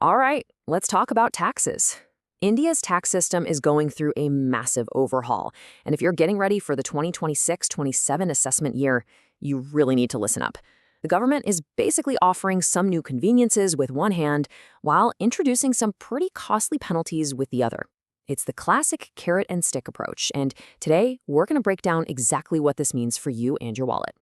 All right, let's talk about taxes. India's tax system is going through a massive overhaul, and if you're getting ready for the 2026-27 assessment year, you really need to listen up. The government is basically offering some new conveniences with one hand while introducing some pretty costly penalties with the other. It's the classic carrot and stick approach, and today we're going to break down exactly what this means for you and your wallet.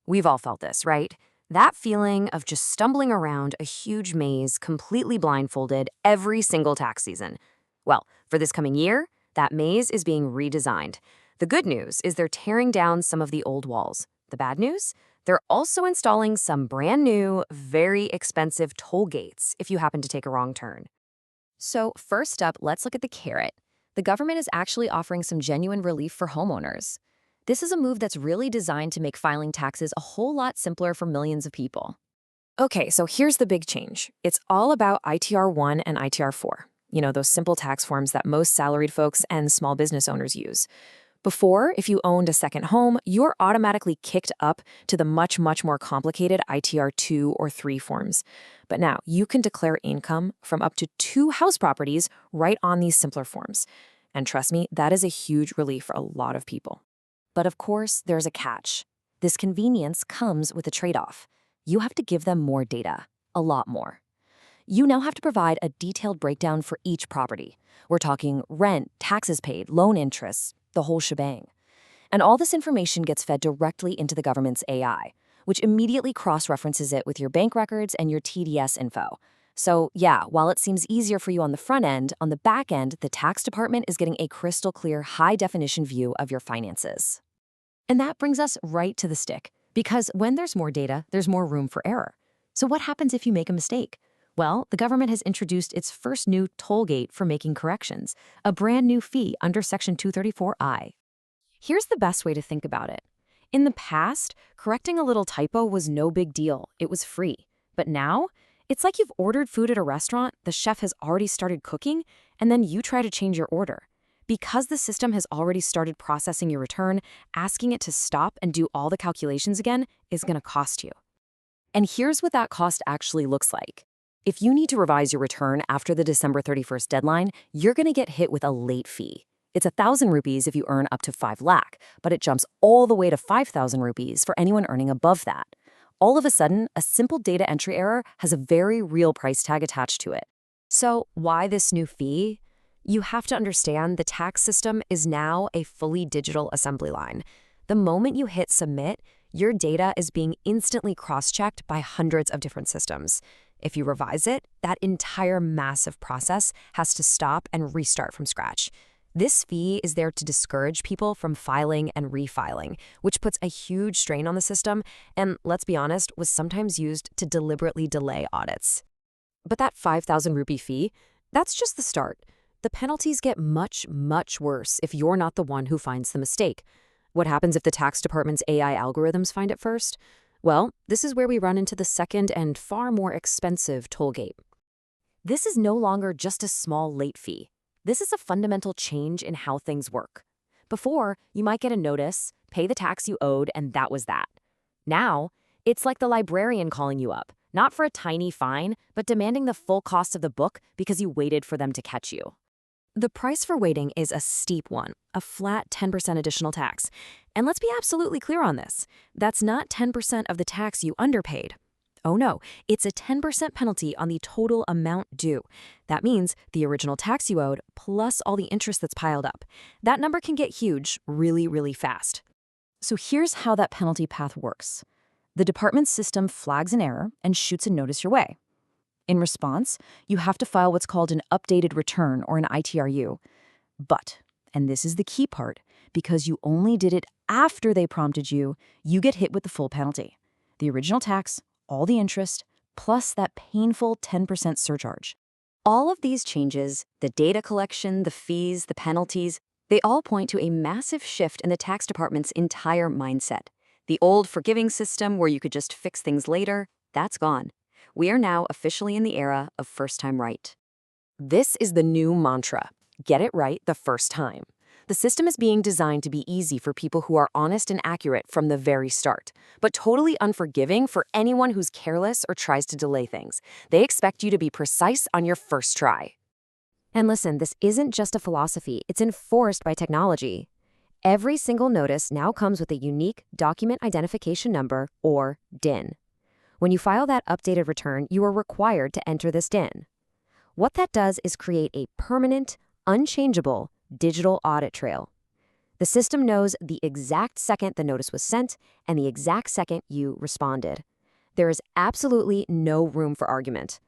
We've all felt this, right? That feeling of just stumbling around a huge maze completely blindfolded every single tax season. Well, for this coming year, that maze is being redesigned. The good news is they're tearing down some of the old walls. The bad news? They're also installing some brand new, very expensive toll gates if you happen to take a wrong turn. So first up, let's look at the carrot. The government is actually offering some genuine relief for homeowners. This is a move that's really designed to make filing taxes a whole lot simpler for millions of people. Okay, so here's the big change. It's all about ITR-1 and ITR-4. Those simple tax forms that most salaried folks and small business owners use. Before, if you owned a second home, you're automatically kicked up to the much more complicated ITR-2 or 3 forms. But now, you can declare income from up to 2 house properties right on these simpler forms. And trust me, that is a huge relief for a lot of people. But of course, there's a catch. This convenience comes with a trade-off. You have to give them more data, a lot more. You now have to provide a detailed breakdown for each property. We're talking rent, taxes paid, loan interests, the whole shebang. And all this information gets fed directly into the government's AI, which immediately cross-references it with your bank records and your TDS info. So yeah, while it seems easier for you on the front end, on the back end, the tax department is getting a crystal clear, high-definition view of your finances. And that brings us right to the stick, because when there's more data, there's more room for error. So what happens if you make a mistake? Well, the government has introduced its first new toll gate for making corrections, a brand new fee under Section 234I. Here's the best way to think about it. In the past, correcting a little typo was no big deal. It was free. But now, it's like you've ordered food at a restaurant, the chef has already started cooking, and then you try to change your order. Because the system has already started processing your return, asking it to stop and do all the calculations again is going to cost you. And here's what that cost actually looks like. If you need to revise your return after the December 31st deadline, you're going to get hit with a late fee. It's 1,000 rupees if you earn up to 5 lakh, but it jumps all the way to 5,000 rupees for anyone earning above that. All of a sudden, a simple data entry error has a very real price tag attached to it. So why this new fee? You have to understand the tax system is now a fully digital assembly line. The moment you hit submit, your data is being instantly cross-checked by hundreds of different systems. If you revise it, that entire massive process has to stop and restart from scratch. This fee is there to discourage people from filing and refiling, which puts a huge strain on the system and, let's be honest, was sometimes used to deliberately delay audits. But that 5,000 rupee fee, that's just the start. The penalties get much worse if you're not the one who finds the mistake. What happens if the tax department's AI algorithms find it first? Well, this is where we run into the second and far more expensive toll gate. This is no longer just a small late fee. This is a fundamental change in how things work. Before, you might get a notice, pay the tax you owed, and that was that. Now, it's like the librarian calling you up, not for a tiny fine, but demanding the full cost of the book because you waited for them to catch you. The price for waiting is a steep one, a flat 10% additional tax. And let's be absolutely clear on this. That's not 10% of the tax you underpaid. Oh no, it's a 10% penalty on the total amount due. That means the original tax you owed plus all the interest that's piled up. That number can get huge really fast. So here's how that penalty path works. The department's system flags an error and shoots a notice your way. In response, you have to file what's called an updated return or an ITR-U. But, and this is the key part, because you only did it after they prompted you, you get hit with the full penalty. The original tax, all the interest, plus that painful 10% surcharge. All of these changes, the data collection, the fees, the penalties, they all point to a massive shift in the tax department's entire mindset. The old forgiving system where you could just fix things later, that's gone. We are now officially in the era of first time right. This is the new mantra. Get it right the first time. The system is being designed to be easy for people who are honest and accurate from the very start, but totally unforgiving for anyone who's careless or tries to delay things. They expect you to be precise on your first try. And listen, this isn't just a philosophy, it's enforced by technology. Every single notice now comes with a unique document identification number, or DIN. When you file that updated return, you are required to enter this DIN. What that does is create a permanent, unchangeable digital audit trail. The system knows the exact second the notice was sent and the exact second you responded. There is absolutely no room for argument.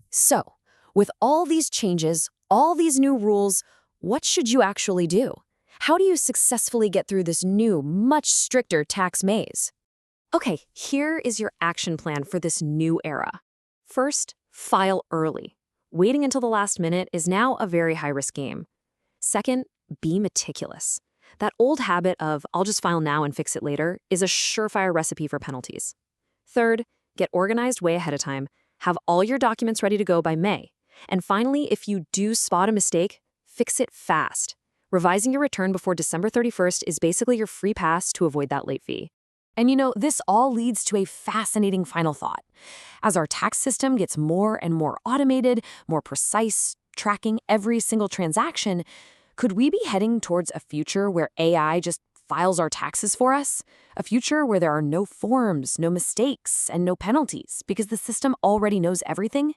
So, with all these changes, all these new rules, what should you actually do? How do you successfully get through this new, much stricter tax maze? Okay, here is your action plan for this new era. First, file early. Waiting until the last minute is now a very high-risk game. Second, be meticulous. That old habit of, I'll just file now and fix it later, is a surefire recipe for penalties. Third, get organized way ahead of time. Have all your documents ready to go by May. And finally, if you do spot a mistake, fix it fast. Revising your return before December 31st is basically your free pass to avoid that late fee. And this all leads to a fascinating final thought. As our tax system gets more and more automated, more precise, tracking every single transaction, could we be heading towards a future where AI just files our taxes for us? A future where there are no forms, no mistakes, and no penalties because the system already knows everything?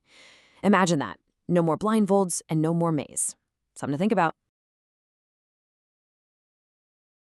Imagine that. No more blindfolds and no more maze. Something to think about.